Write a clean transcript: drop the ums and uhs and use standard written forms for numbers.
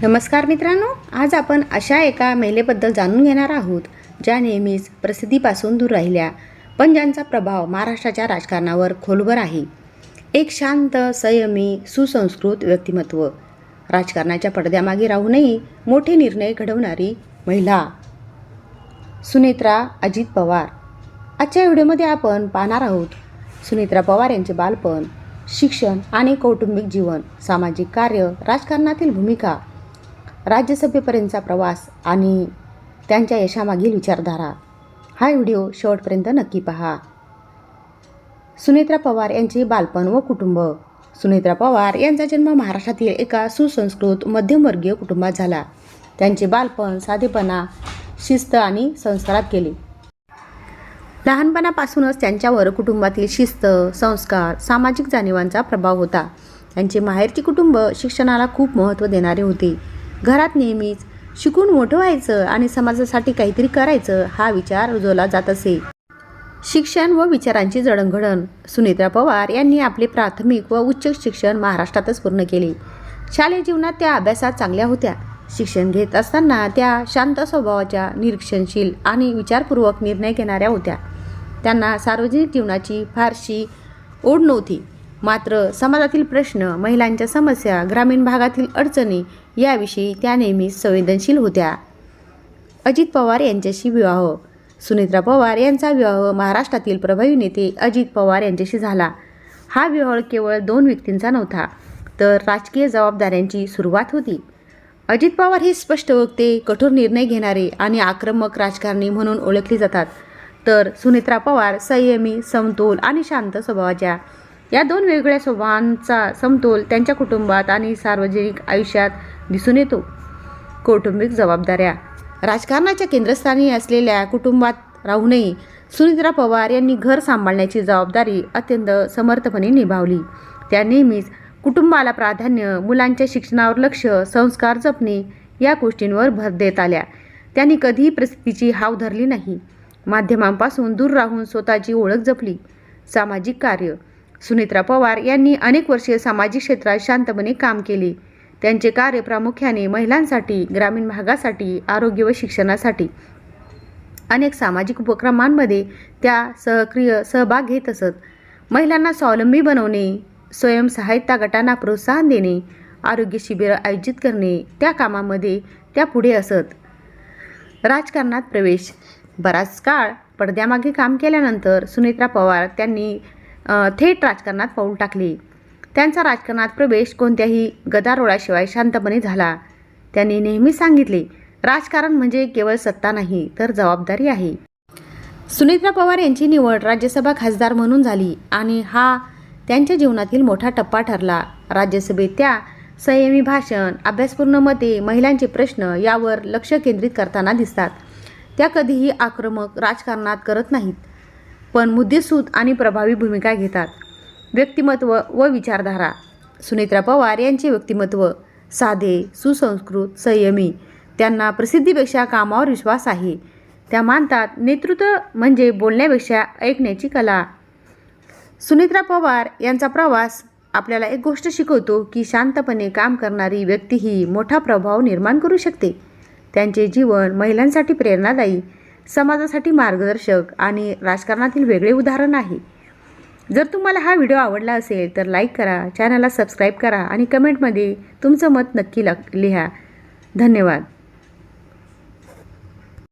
नमस्कार मित्रांनो, आज आपण अशा एका महिलेबद्दल जाणून घेणार आहोत ज्या नेहमीच प्रसिद्धीपासून दूर राहिल्या, पण ज्यांचा प्रभाव महाराष्ट्राच्या राजकारणावर खोलवर आहे. एक शांत, संयमी, सुसंस्कृत व्यक्तिमत्व, राजकारणाच्या पडद्यामागे राहूनही मोठे निर्णय घडवणारी महिला, सुनेत्रा अजित पवार. आजच्या व्हिडिओमध्ये आपण पाहणार आहोत सुनेत्रा पवार यांचे बालपण, शिक्षण आणि कौटुंबिक जीवन, सामाजिक कार्य, राजकारणातील भूमिका, राज्यसभेपर्यंतचा प्रवास आणि त्यांच्या यशामागील विचारधारा. हा व्हिडिओ शेवटपर्यंत नक्की पहा. सुनेत्रा पवार यांचे बालपण व कुटुंब. सुनेत्रा पवार यांचा जन्म महाराष्ट्रातील एका सुसंस्कृत मध्यमवर्गीय कुटुंबात झाला. त्यांचे बालपण साधेपणा, शिस्त आणि संस्कारात गेले. लहानपणापासूनच त्यांच्यावर कुटुंबातील शिस्त, संस्कार, सामाजिक जाणीवांचा प्रभाव होता. त्यांचे माहेरचे कुटुंब शिक्षणाला खूप महत्त्व देणारे होते. घरात नेहमीच शिकून मोठं व्हायचं आणि समाजासाठी काहीतरी करायचं हा विचार रुजवला जात असे. शिक्षण व विचारांची जडणघडण. सुनेत्रा पवार यांनी आपले प्राथमिक व उच्च शिक्षण महाराष्ट्रातच पूर्ण केले. शालेय जीवनात त्या अभ्यासात चांगल्या होत्या. शिक्षण घेत असताना त्या शांत स्वभावाच्या, निरीक्षणशील आणि विचारपूर्वक निर्णय घेणाऱ्या होत्या. त्यांना सार्वजनिक जीवनाची फारशी ओढ नव्हती. मात्र समाजातील प्रश्न, महिलांच्या समस्या, ग्रामीण भागातील अडचणी याविषयी त्या नेहमीच संवेदनशील होत्या. अजित पवार यांच्याशी विवाह. सुनेत्रा पवार यांचा विवाह महाराष्ट्रातील प्रभावी नेते अजित पवार यांच्याशी झाला. हा विवाह केवळ दोन व्यक्तींचा नव्हता, तर राजकीय जबाबदाऱ्यांची सुरुवात होती. अजित पवार हे स्पष्ट वक्ते, कठोर निर्णय घेणारे आणि आक्रमक राजकारणी म्हणून ओळखले जातात, तर सुनेत्रा पवार संयमी, समतोल आणि शांत स्वभावाच्या. या दोन वेगवेगळ्या स्वभावांचा समतोल त्यांच्या कुटुंबात आणि सार्वजनिक आयुष्यात दिसून येतो. कौटुंबिक जबाबदाऱ्या. राजकारणाच्या केंद्रस्थानी असलेल्या कुटुंबात राहूनही सुनेत्रा पवार यांनी घर सांभाळण्याची जबाबदारी अत्यंत समर्थपणे निभावली. त्या नेहमीच कुटुंबाला प्राधान्य, मुलांच्या शिक्षणावर लक्ष, संस्कार जपणे या गोष्टींवर भर देत आल्या. त्यांनी कधीही प्रसिद्धीची हाव धरली नाही. माध्यमांपासून दूर राहून स्वतःची ओळख जपली. सामाजिक कार्य. सुनेत्रा पवार यांनी अनेक वर्षे सामाजिक क्षेत्रात शांतपणे काम केले. त्यांचे कार्य प्रामुख्याने महिलांसाठी, ग्रामीण भागासाठी, आरोग्य व शिक्षणासाठी. अनेक सामाजिक उपक्रमांमध्ये त्या सक्रिय सहभाग घेत असत. महिलांना स्वावलंबी बनवणे, स्वयंसहायता गटांना प्रोत्साहन देणे, आरोग्य शिबिरं आयोजित करणे, त्या कामामध्ये त्या पुढे असत. राजकारणात प्रवेश. बराच काळ पडद्यामागे काम केल्यानंतर सुनेत्रा पवार त्यांनी थेट राजकारणात पाऊल टाकले. त्यांचा राजकारणात प्रवेश कोणत्याही गदारोळाशिवाय शांतपणे झाला. त्यांनी नेहमी सांगितले, राजकारण म्हणजे केवळ सत्ता नाही, तर जबाबदारी आहे. सुनेत्रा पवार यांची निवड राज्यसभा खासदार म्हणून झाली आणि हा त्यांच्या जीवनातील मोठा टप्पा ठरला. राज्यसभेत त्या संयमी भाषण, अभ्यासपूर्ण मते, महिलांचे प्रश्न यावर लक्ष केंद्रित करताना दिसतात. त्या कधीही आक्रमक राजकारणात करत नाहीत, पण मुद्देसूद आणि प्रभावी भूमिका घेतात. व्यक्तिमत्व व विचारधारा. सुनेत्रा पवार यांचे व्यक्तिमत्व साधे, सुसंस्कृत, संयमी. त्यांना प्रसिद्धीपेक्षा कामावर विश्वास आहे. त्या मानतात, नेतृत्व म्हणजे बोलण्यापेक्षा ऐकण्याची कला. सुनेत्रा पवार यांचा प्रवास आपल्याला एक गोष्ट शिकवतो की शांतपणे काम करणारी व्यक्तीही मोठा प्रभाव निर्माण करू शकते. त्यांचे जीवन महिलांसाठी प्रेरणादायी, समाजासाठी मार्गदर्शक आणि राजकारणातील वेगळे उदाहरण आहे. जर तुम्हाला हा व्हिडिओ आवडला असेल तर लाईक करा, चॅनलला सबस्क्राईब करा आणि कमेंटमध्ये तुमचं मत नक्की लिहा. धन्यवाद.